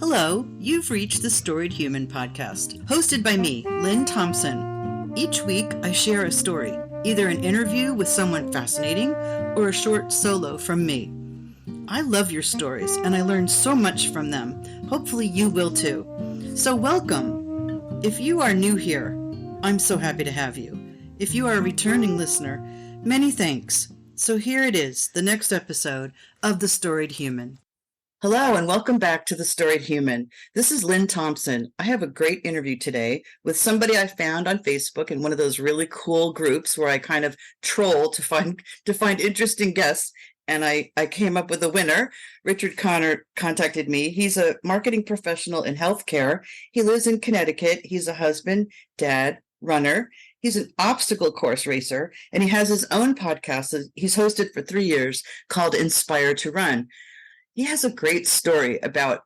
Hello, you've reached the Storied Human podcast, hosted by me, Lynn Thompson. Each week, I share a story, either an interview with someone fascinating or a short solo from me. I love your stories, and I learn so much from them. Hopefully you will too. So welcome. If you are new here, I'm so happy to have you. If you are a returning listener, many thanks. So here it is, the next episode of The Storied Human. Hello and welcome back to The Storied Human. This is Lynn Thompson. I have a great interview today with somebody I found on Facebook in one of those really cool groups where I kind of troll to find interesting guests. And I came up with a winner. Richard Connor contacted me. He's a marketing professional in healthcare. He lives in Connecticut. He's a husband, dad, runner. He's an obstacle course racer, and he has his own podcast that he's hosted for 3 years called Inspire to Run. He has a great story about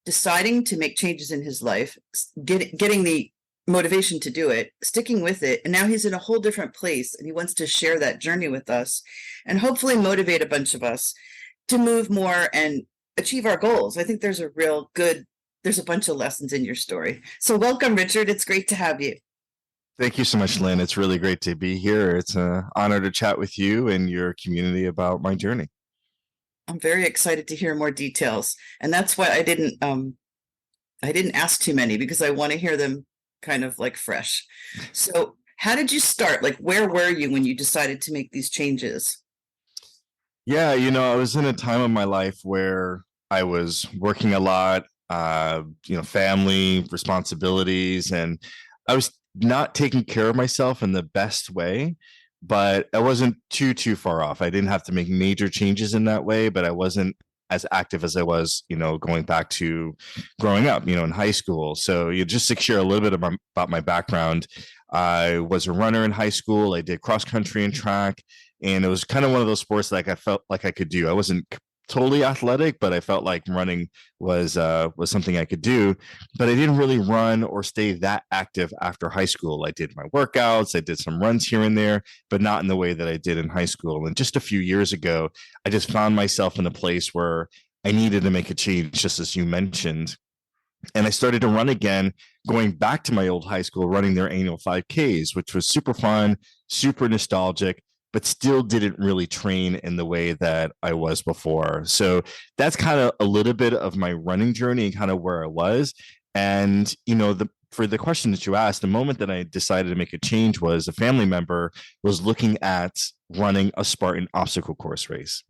deciding to make changes in his life, getting the motivation to do it, sticking with it, and now he's in a whole different place, and he wants to share that journey with us and hopefully motivate a bunch of us to move more and achieve our goals. I think there's a bunch of lessons in your story. So welcome, Richard. It's great to have you. Thank you so much, Lynn. It's really great to be here. It's an honor to chat with you and your community about my journey. I'm very excited to hear more details, and that's why I didn't ask too many, because I want to hear them kind of like fresh. So how did you start? Like, where were you when you decided to make these changes? Yeah, I was in a time of my life where I was working a lot, family responsibilities, and I was not taking care of myself in the best way. But I wasn't too far off. I didn't have to make major changes in that way, but I wasn't as active as I was, going back to growing up, in high school. So just to share a little bit about my background, I was a runner in high school. I did cross country and track, and it was kind of one of those sports that I felt like I could do. I wasn't totally athletic, but I felt like running was something I could do. But I didn't really run or stay that active after high school. I did my workouts, I did some runs here and there, but not in the way that I did in high school. And just a few years ago, I just found myself in a place where I needed to make a change, just as you mentioned. And I started to run again, going back to my old high school, running their annual 5Ks, which was super fun, super nostalgic, but still didn't really train in the way that I was before. So that's kind of a little bit of my running journey and kind of where I was. And, for the question that you asked, the moment that I decided to make a change was a family member was looking at running a Spartan obstacle course race.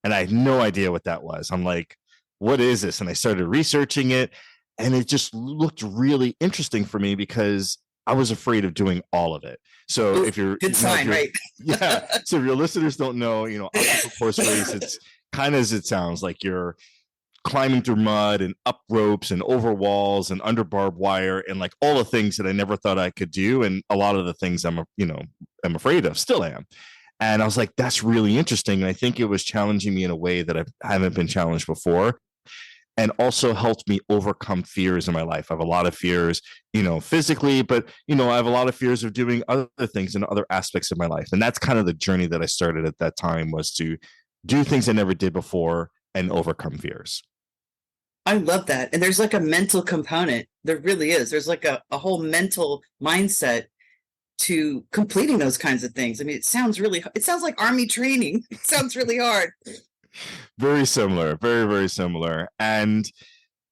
And I had no idea what that was. I'm like, what is this? And I started researching it, and it just looked really interesting for me because I was afraid of doing all of it. So if you're good sign, right? Yeah. So if your listeners don't know, obstacle course race, it's kind of as it sounds, like you're climbing through mud and up ropes and over walls and under barbed wire and like all the things that I never thought I could do. And a lot of the things I'm afraid of, still am. And I was like, that's really interesting. And I think it was challenging me in a way that I haven't been challenged before. And also helped me overcome fears in my life. I have a lot of fears, physically, but, I have a lot of fears of doing other things in other aspects of my life. And that's kind of the journey that I started at that time, was to do things I never did before and overcome fears. I love that. And there's like a mental component. There really is. There's like a whole mental mindset to completing those kinds of things. I mean, it sounds like army training. It sounds really hard. Very similar, very, very similar. And,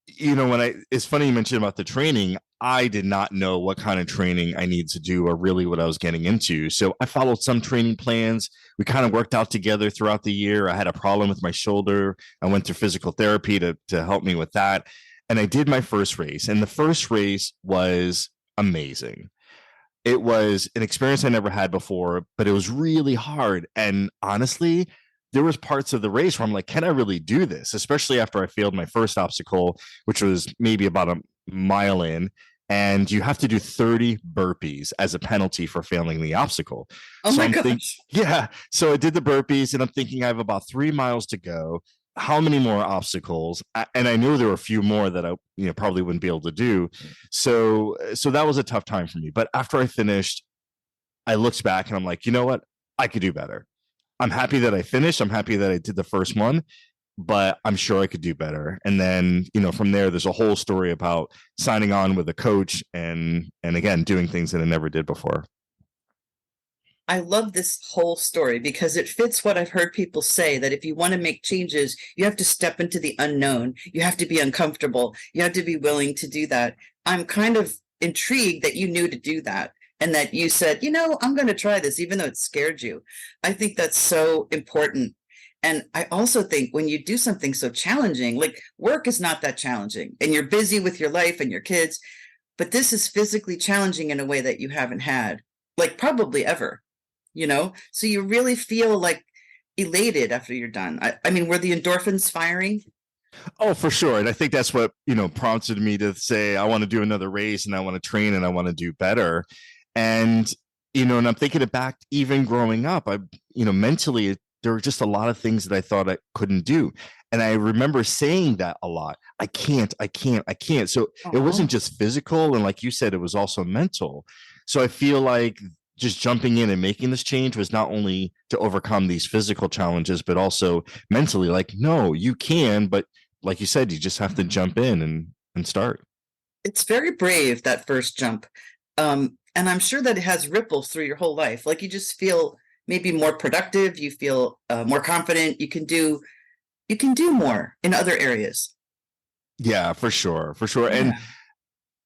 it's funny you mentioned about the training. I did not know what kind of training I needed to do or really what I was getting into. So I followed some training plans. We kind of worked out together throughout the year. I had a problem with my shoulder. I went through physical therapy to help me with that. And I did my first race. And the first race was amazing. It was an experience I never had before, but it was really hard. And honestly, there was parts of the race where I'm like, can I really do this? Especially after I failed my first obstacle, which was maybe about a mile in, and you have to do 30 burpees as a penalty for failing the obstacle. Oh my gosh. Yeah. So I did the burpees, and I'm thinking I have about 3 miles to go. How many more obstacles? And I knew there were a few more that I probably wouldn't be able to do. So that was a tough time for me. But after I finished, I looked back and I'm like, you know what? I could do better. I'm happy that I finished. I'm happy that I did the first one, but I'm sure I could do better. And then, from there, there's a whole story about signing on with a coach and again, doing things that I never did before. I love this whole story because it fits what I've heard people say, that if you want to make changes, you have to step into the unknown. You have to be uncomfortable. You have to be willing to do that. I'm kind of intrigued that you knew to do that and that you said, I'm going to try this, even though it scared you. I think that's so important. And I also think when you do something so challenging, like work is not that challenging and you're busy with your life and your kids, but this is physically challenging in a way that you haven't had, like probably ever. So you really feel like elated after you're done. I mean, were the endorphins firing? Oh, for sure. And I think that's what, prompted me to say, I want to do another race and I want to train and I want to do better. And, and I'm thinking it back, even growing up, mentally, there were just a lot of things that I thought I couldn't do. And I remember saying that a lot. I can't. So it wasn't just physical. And like you said, it was also mental. So I feel like just jumping in and making this change was not only to overcome these physical challenges, but also mentally, like, no, you can, but like you said, you just have to jump in and start. It's very brave, that first jump. And I'm sure that it has ripples through your whole life. Like you just feel maybe more productive. You feel more confident. You can do more in other areas. Yeah, for sure. Yeah.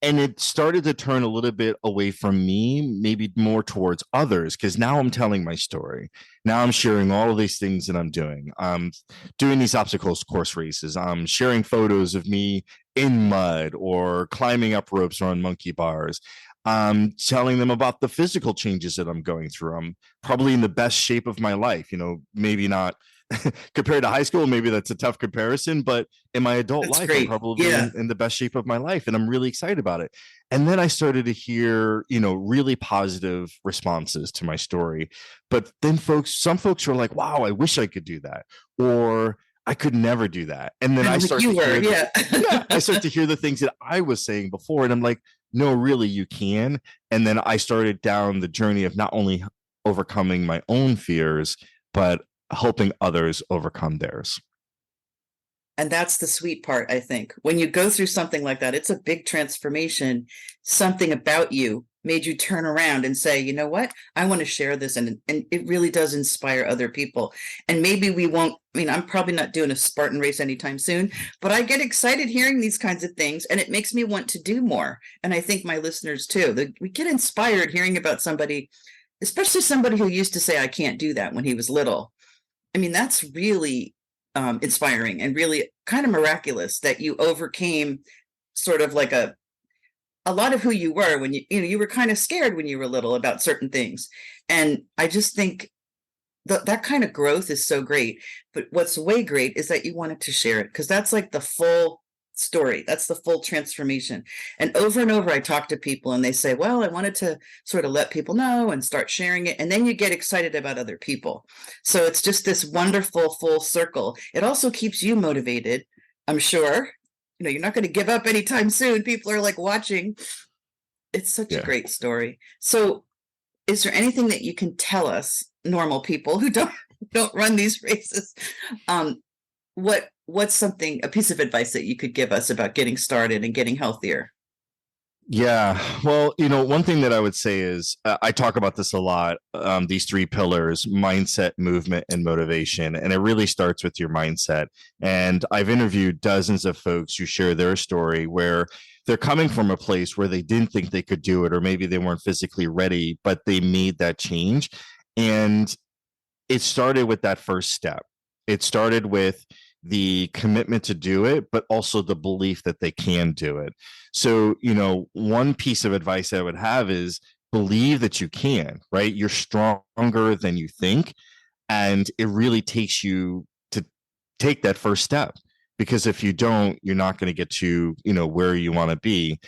And it started to turn a little bit away from me, maybe more towards others, because now I'm telling my story. Now I'm sharing all of these things that I'm doing. I'm doing these obstacles course races. I'm sharing photos of me in mud or climbing up ropes or on monkey bars. I'm telling them about the physical changes that I'm going through. I'm probably in the best shape of my life, maybe not compared to high school, maybe that's a tough comparison, but in my adult life, great. I'm probably in the best shape of my life, and I'm really excited about it. And then I started to hear, really positive responses to my story. But then some folks were like, wow, I wish I could do that. Or I could never do that. And then I start I start to hear the things that I was saying before. And I'm like, no, really, you can. And then I started down the journey of not only overcoming my own fears, but helping others overcome theirs. And that's the sweet part, I think. When you go through something like that, it's a big transformation. Something about you made you turn around and say, you know what? I want to share this. And it really does inspire other people. And maybe we won't, I'm probably not doing a Spartan race anytime soon, but I get excited hearing these kinds of things and it makes me want to do more. And I think my listeners too, we get inspired hearing about somebody, especially somebody who used to say, I can't do that when he was little. That's really inspiring and really kind of miraculous that you overcame sort of like a lot of who you were when you were kind of scared when you were little about certain things. And I just think that kind of growth is so great. But what's way great is that you wanted to share it, because that's like the full story. That's the full transformation. And over, I talk to people and they say, well, I wanted to sort of let people know and start sharing it. And then you get excited about other people. So it's just this wonderful full circle. It also keeps you motivated, I'm sure. You're not going to give up anytime soon. People are like watching. It's such a great story. So is there anything that you can tell us, normal people who don't run these races? What's a piece of advice that you could give us about getting started and getting healthier? Yeah, well, one thing that I would say is I talk about this a lot, these three pillars: mindset, movement, and motivation. And it really starts with your mindset. And I've interviewed dozens of folks who share their story where they're coming from a place where they didn't think they could do it, or maybe they weren't physically ready, but they made that change. And it started with that first step. It started with the commitment to do it, but also the belief that they can do it. So, one piece of advice I would have is believe that you can, right? You're stronger than you think. And it really takes you to take that first step, because if you don't, you're not going to get to, where you want to be.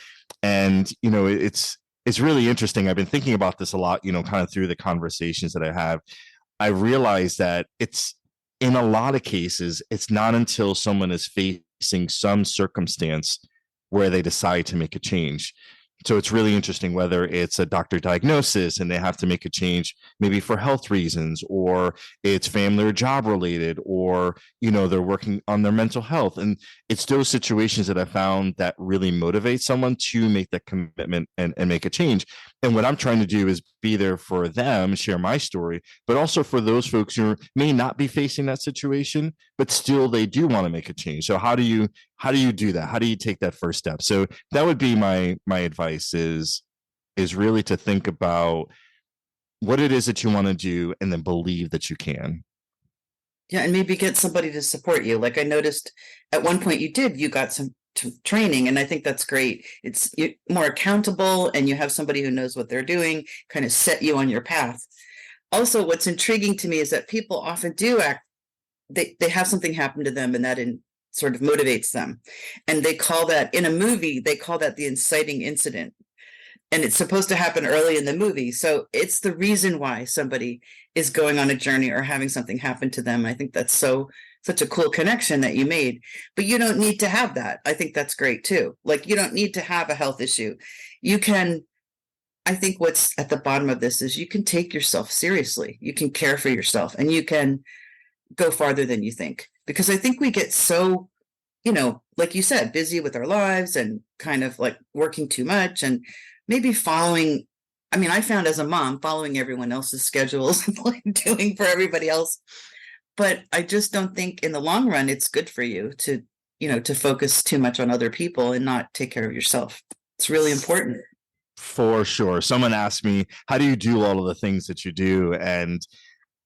And, it's really interesting. I've been thinking about this a lot, kind of through the conversations that I have. I realize that in a lot of cases, it's not until someone is facing some circumstance where they decide to make a change. So it's really interesting whether it's a doctor diagnosis and they have to make a change, maybe for health reasons, or it's family or job related, or, they're working on their mental health. And it's those situations that I found that really motivate someone to make that commitment and make a change. And what I'm trying to do is be there for them, share my story, but also for those folks who may not be facing that situation, but still they do want to make a change. So how do you do that? How do you take that first step? So that would be my advice is really to think about what it is that you want to do and then believe that you can. Yeah, and maybe get somebody to support you. Like I noticed at one point you got some training, and I think that's great. It's more accountable, and you have somebody who knows what they're doing, kind of set you on your path. Also, what's intriguing to me is that people often do act, they have something happen to them, and that sort of motivates them. And they call that, in a movie, they call that the inciting incident. And it's supposed to happen early in the movie. So it's the reason why somebody is going on a journey or having something happen to them. I think that's such a cool connection that you made. But you don't need to have that. I think that's great too. Like you don't need to have a health issue. You can, I think what's at the bottom of this is you can take yourself seriously. You can care for yourself, and you can go farther than you think. Because I think we get so, like you said, busy with our lives and kind of like working too much and maybe following. I mean, I found as a mom, following everyone else's schedules and like doing for everybody else. But I just don't think in the long run, it's good for you to focus too much on other people and not take care of yourself. It's really important. For sure. Someone asked me, how do you do all of the things that you do? And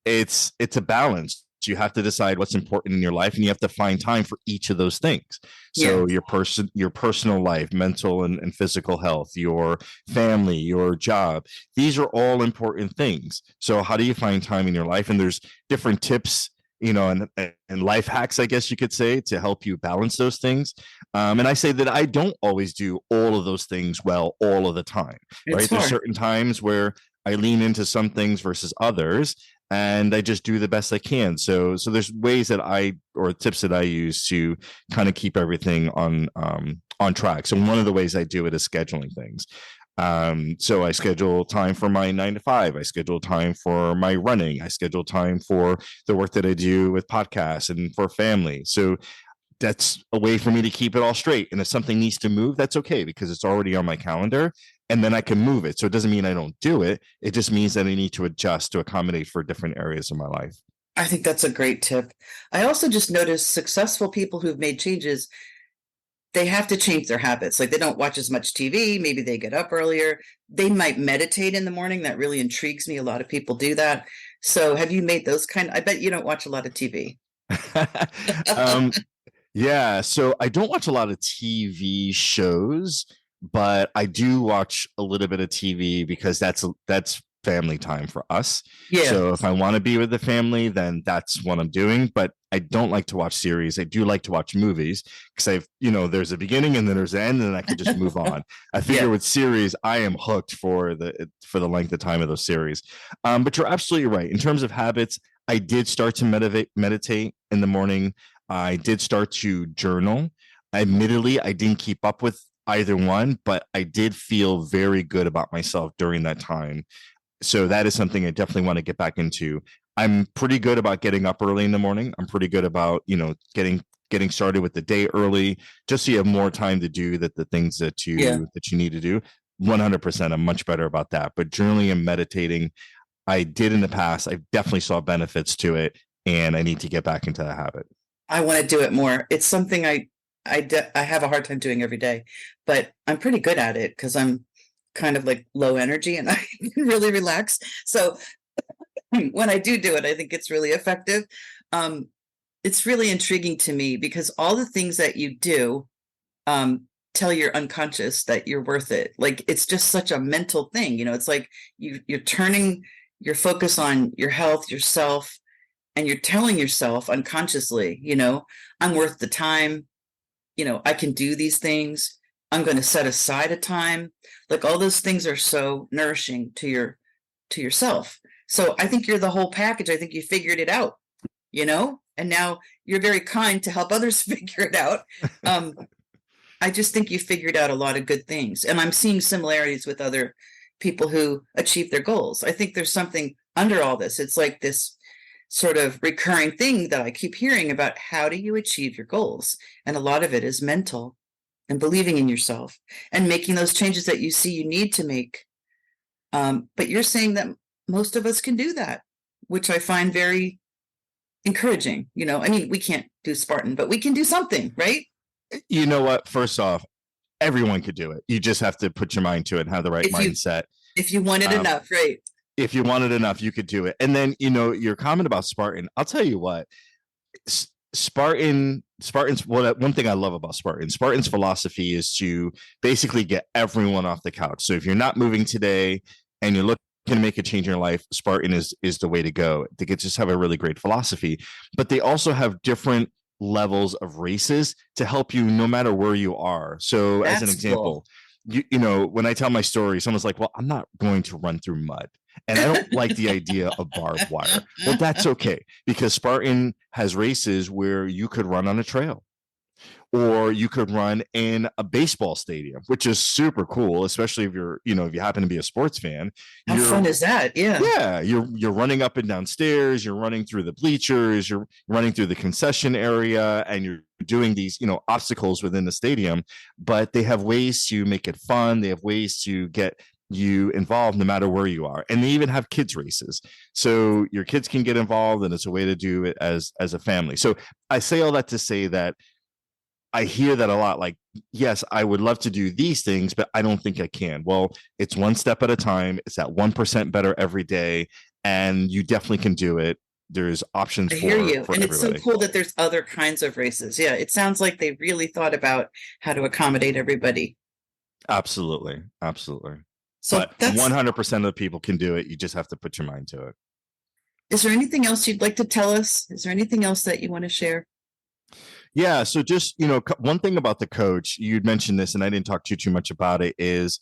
it's a balance. You have to decide what's important in your life, and you have to find time for each of those things. So your personal life, mental and physical health, your family, your job, these are all important things. So how do you find time in your life? And there's different tips, and life hacks, I guess you could say, to help you balance those things. And I say that I don't always do all of those things well all of the time, right? There's certain times where I lean into some things versus others, and I just do the best I can. So there's ways that or tips that I use to kind of keep everything on track. So one of the ways I do it is scheduling things. So I schedule time for my 9 to 5. I schedule time for my running. I schedule time for the work that I do with podcasts and for family. So that's a way for me to keep it all straight. And if something needs to move, that's okay, because it's already on my calendar, and then I can move it. So it doesn't mean I don't do it. It just means that I need to adjust to accommodate for different areas of my life. I think that's a great tip. I also just noticed successful people who've made changes, they have to change their habits. Like they don't watch as much TV. Maybe they get up earlier. They might meditate in the morning. That really intrigues me. A lot of people do that. So have you made those I bet you don't watch a lot of TV. Yeah, so I don't watch a lot of TV shows, but I do watch a little bit of TV because that's family time for us. Yeah. So if I want to be with the family, then that's what I'm doing. But I don't like to watch series. I do like to watch movies because there's a beginning and then there's an end, and I can just move on. I figure with series, I am hooked for the length of time of those series. But you're absolutely right. In terms of habits, I did start to meditate in the morning. I did start to journal. Admittedly, I didn't keep up with either one, but I did feel very good about myself during that time. So that is something I definitely want to get back into. I'm pretty good about getting up early in the morning. I'm pretty good about, getting started with the day early, just so you have more time to do the things that you need to do. 100%, I'm much better about that. But journaling and meditating, I did in the past. I definitely saw benefits to it, and I need to get back into the habit. I want to do it more. It's something I have a hard time doing every day, but I'm pretty good at it because I'm kind of like low energy and I can really relax. So when I do it, I think it's really effective. It's really intriguing to me because all the things that you do tell your unconscious that you're worth it. Like it's just such a mental thing. It's like you're turning your focus on your health, yourself, and you're telling yourself unconsciously, I'm worth the time. I can do these things. I'm going to set aside a time. Like all those things are so nourishing to yourself. So I think you're the whole package. I think you figured it out, and now you're very kind to help others figure it out. I just think you figured out a lot of good things. And I'm seeing similarities with other people who achieve their goals. I think there's something under all this. It's like this sort of recurring thing that I keep hearing about. How do you achieve your goals? And a lot of it is mental and believing in yourself and making those changes that you see you need to make. But you're saying that most of us can do that, which I find very encouraging. I mean, we can't do Spartan, but we can do something, right? You know what? First off, everyone could do it. You just have to put your mind to it and have the right mindset. If you want it enough, right? If you wanted enough, you could do it. And then, your comment about Spartan, I'll tell you what, Spartan's, one thing I love about Spartan's philosophy is to basically get everyone off the couch. So if you're not moving today and you're looking to make a change in your life, Spartan is the way to go. They could just have a really great philosophy, but they also have different levels of races to help you no matter where you are. So as an example, cool. When I tell my story, someone's like, well, I'm not going to run through mud. And I don't like the idea of barbed wire. Well, that's okay, because Spartan has races where you could run on a trail or you could run in a baseball stadium, which is super cool, especially if if you happen to be a sports fan. How fun is that? Yeah. Yeah. You're running up and down stairs, you're running through the bleachers, you're running through the concession area, and you're doing these, obstacles within the stadium, but they have ways to make it fun. They have ways to get you involved no matter where you are, and they even have kids races, so your kids can get involved, and it's a way to do it as a family. So I say all that to say that I hear that a lot, like, yes, I would love to do these things, but I don't think I can. Well, it's one step at a time. It's that 1% better every day, and you definitely can do it. There's options. I hear you. And it's so cool that there's other kinds of races. Yeah, it sounds like they really thought about how to accommodate everybody. Absolutely. So but 100% of the people can do it. You just have to put your mind to it. Is there anything else you'd like to tell us? Is there anything else that you want to share? Yeah. So just, one thing about the coach, you'd mentioned this and I didn't talk too much about it, is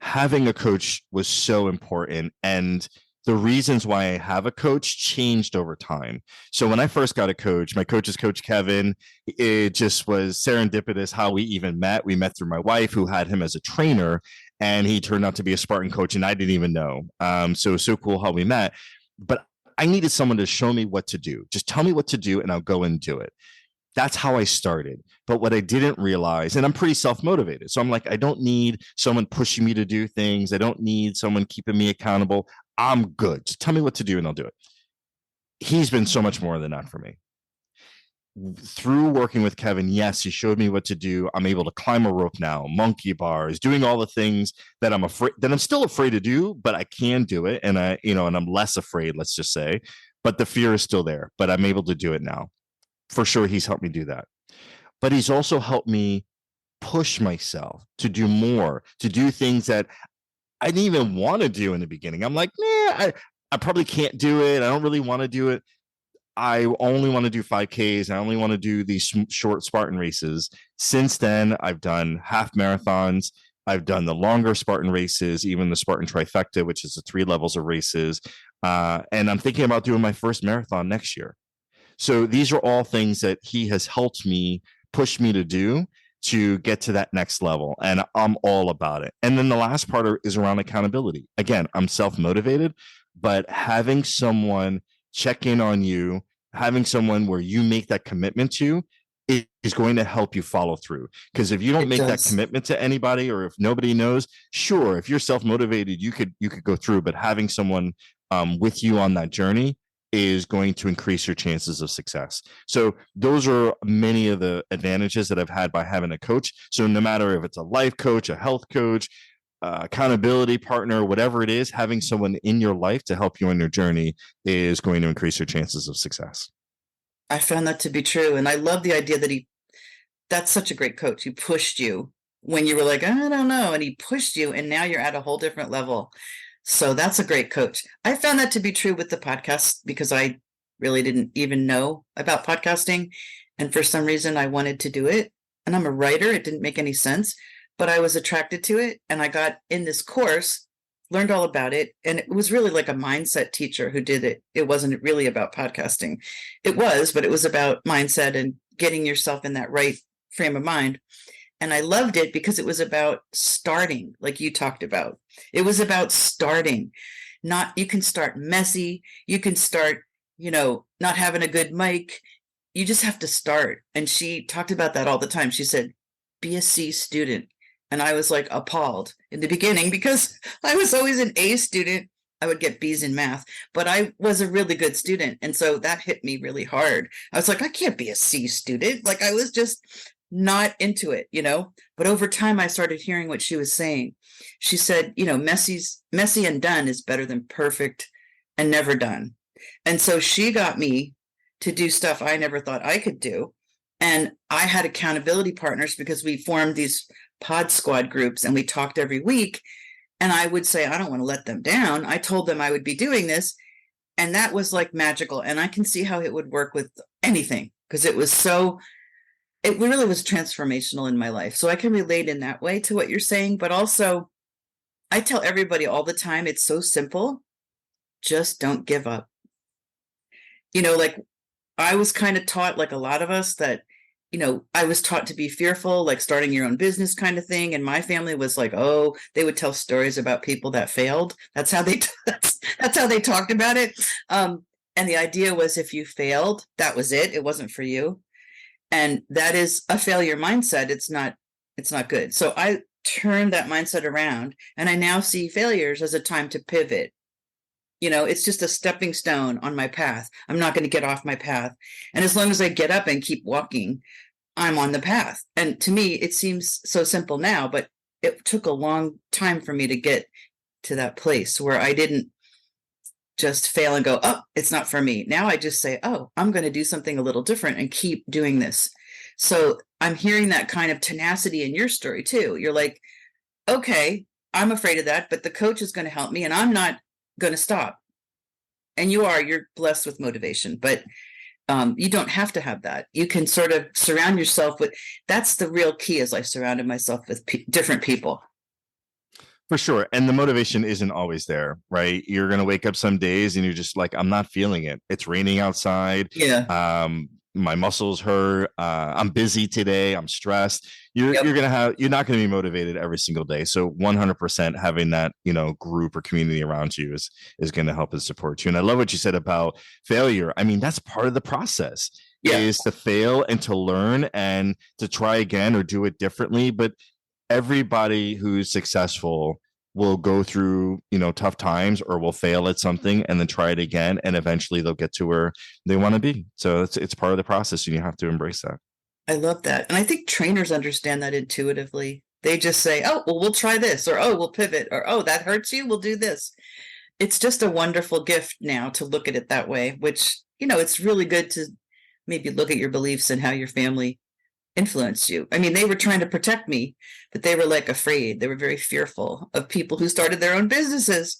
having a coach was so important. And the reasons why I have a coach changed over time. So when I first got a coach, my coach is Coach Kevin. It just was serendipitous how we even met. We met through my wife, who had him as a trainer, and he turned out to be a Spartan coach, and I didn't even know. So it was so cool how we met. But I needed someone to show me what to do. Just tell me what to do, and I'll go and do it. That's how I started. But what I didn't realize, and I'm pretty self-motivated, so I'm like, I don't need someone pushing me to do things. I don't need someone keeping me accountable. I'm good. Just tell me what to do and I'll do it. He's been so much more than that for me. Through working with Kevin, yes, he showed me what to do. I'm able to climb a rope now, monkey bars, doing all the things that I'm still afraid to do, but I can do it. And and I'm less afraid, let's just say, but the fear is still there, but I'm able to do it now. For sure, he's helped me do that. But he's also helped me push myself to do more, to do things that I didn't even want to do in the beginning. I'm like, I probably can't do it. I don't really want to do it. I only want to do 5Ks. I only want to do these short Spartan races. Since then, I've done half marathons. I've done the longer Spartan races, even the Spartan trifecta, which is the 3 levels of races. And I'm thinking about doing my first marathon next year. So these are all things that he has helped me, push me to do, to get to that next level. And I'm all about it. And then the last part is around accountability. Again, I'm self-motivated, but having someone check in on you, having someone where you make that commitment to, is going to help you follow through. Because if you don't make that commitment to anybody, or if nobody knows, sure, if you're self-motivated, you could go through, but having someone with you on that journey is going to increase your chances of success. So those are many of the advantages that I've had by having a coach. So no matter if it's a life coach, a health coach, accountability partner, whatever it is, having someone in your life to help you on your journey is going to increase your chances of success. I found that to be true. And I love the idea that that's such a great coach. He pushed you when you were like, I don't know. And he pushed you, and now you're at a whole different level. So that's a great coach. I found that to be true with the podcast, because I really didn't even know about podcasting. And for some reason, I wanted to do it. And I'm a writer. It didn't make any sense, but I was attracted to it. And I got in this course, learned all about it. And it was really like a mindset teacher who did it. It wasn't really about podcasting. It was, but it was about mindset and getting yourself in that right frame of mind. And I loved it because it was about starting, like you talked about. It was about starting. Not, you can start messy, you can start, not having a good mic. You just have to start. And she talked about that all the time. She said, be a C student. And I was like appalled in the beginning because I was always an A student. I would get B's in math, but I was a really good student. And so that hit me really hard. I was like, I can't be a C student. Like I was just not into it, but over time I started hearing what she was saying. She said, messy and done is better than perfect and never done. And so she got me to do stuff I never thought I could do. And I had accountability partners because we formed these pod squad groups and we talked every week. And I would say, I don't want to let them down. I told them I would be doing this. And that was like magical. And I can see how it would work with anything because it really was transformational in my life. So I can relate in that way to what you're saying. But also, I tell everybody all the time, it's so simple. Just don't give up. Like I was kind of taught, like a lot of us, that, I was taught to be fearful, like starting your own business kind of thing. And my family was like, oh, they would tell stories about people that failed. That's how they that's how they talked about it. And the idea was if you failed, that was it. It wasn't for you. And that is a failure mindset. It's not good. So I turned that mindset around and I now see failures as a time to pivot. It's just a stepping stone on my path. I'm not going to get off my path. And as long as I get up and keep walking, I'm on the path. And to me, it seems so simple now, but it took a long time for me to get to that place where I didn't just fail and go, oh, it's not for me. Now I just say, oh, I'm going to do something a little different and keep doing this. So I'm hearing that kind of tenacity in your story too. You're like, okay, I'm afraid of that, but the coach is going to help me and I'm not going to stop. And you're blessed with motivation, but you don't have to have that. You can sort of surround yourself with, that's the real key, is I surrounded myself with different people. For sure. And the motivation isn't always there, right? You're going to wake up some days and you're just like, I'm not feeling it. It's raining outside. Yeah. My muscles hurt. I'm busy today. I'm stressed. You're not going to be motivated every single day. So 100% having that, group or community around you is going to help and support you. And I love what you said about failure. I mean, that's part of the process. Is to fail and to learn and to try again or do it differently. But everybody who's successful will go through, tough times or will fail at something and then try it again. And eventually they'll get to where they want to be. So it's part of the process and you have to embrace that. I love that. And I think trainers understand that intuitively. They just say, oh, well, we'll try this, or, oh, we'll pivot, or, oh, that hurts you, we'll do this. It's just a wonderful gift now to look at it that way, which, it's really good to maybe look at your beliefs and how your family influenced you. I mean, they were trying to protect me, but they were like afraid. They were very fearful of people who started their own businesses.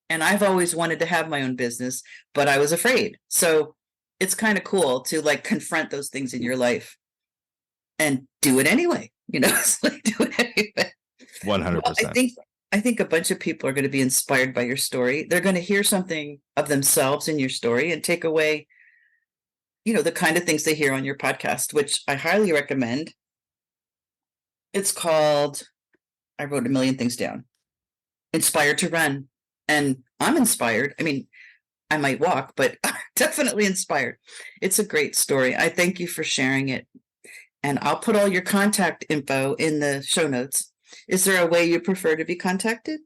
And I've always wanted to have my own business, but I was afraid. So it's kind of cool to like confront those things in your life and do it anyway. It's like do it anyway. 100%. Well, I think a bunch of people are going to be inspired by your story. They're going to hear something of themselves in your story and take away the kind of things they hear on your podcast, which I highly recommend. It's called, I wrote a million things down, Inspired to Run. And I'm inspired. I mean, I might walk, but definitely inspired. It's a great story. I thank you for sharing it. And I'll put all your contact info in the show notes. Is there a way you prefer to be contacted?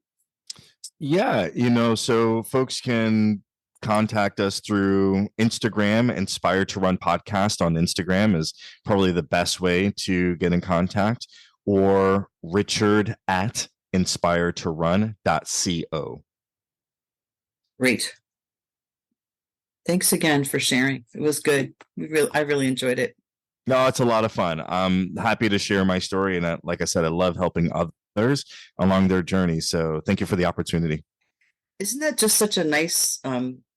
Yeah, so folks can contact us through Instagram. Inspired to Run podcast on Instagram is probably the best way to get in contact, or richard@inspiredtorun.co. Great. Thanks again for sharing. It was good. I really enjoyed it. No, it's a lot of fun. I'm happy to share my story. And like I said, I love helping others along their journey. So thank you for the opportunity. Isn't that just such a nice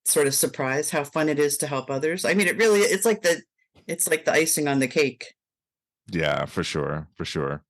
sort of surprise how fun it is to help others? I mean, it's like the icing on the cake. Yeah, for sure. For sure.